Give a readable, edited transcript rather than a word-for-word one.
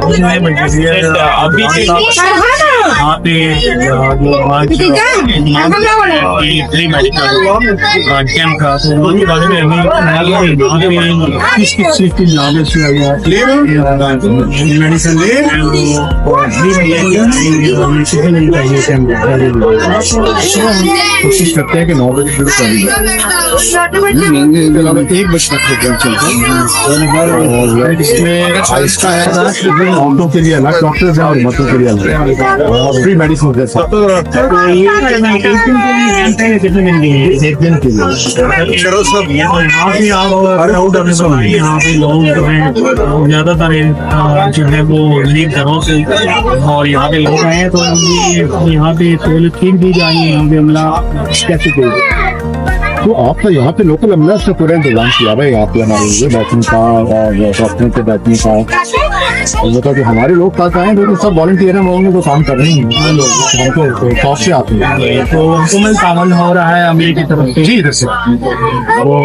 अभी यहाँ पे जो आज फ्री मेडिकल कैंप था, तो उसके बारे में हमें किस चीज की नॉलेज मेडिसिन कोशिश करते हैं कि 9 बजे शुरू कर दी एक बजे इसमें इसका है ऑटो के लिए अलग डॉक्टर है और मतों के लिए अलग फ्री मेडिसिन एक दिन के लिए। यहाँ पे लोग जो है ज्यादातर जो है वो लीव घरों से, और यहाँ पे लोग आए हैं तो यहाँ पे सहूलत की दी जाएगी। यहाँ पे हमला कैसे तो आपका यहाँ पे लोकल अमला से पूरा इंतजाम किया भाई, यहाँ पे हमारे बैठने का और डॉक्टर के बैठने का, और बता कि हमारे लोग पास आए तो सब वॉलंटियर हैं, वो तो काम कर रहे हैं, हमको शौक से आते हैं। तो मुकम्मल तामल हो रहा है अमीर की तरफ से ही, इधर से वो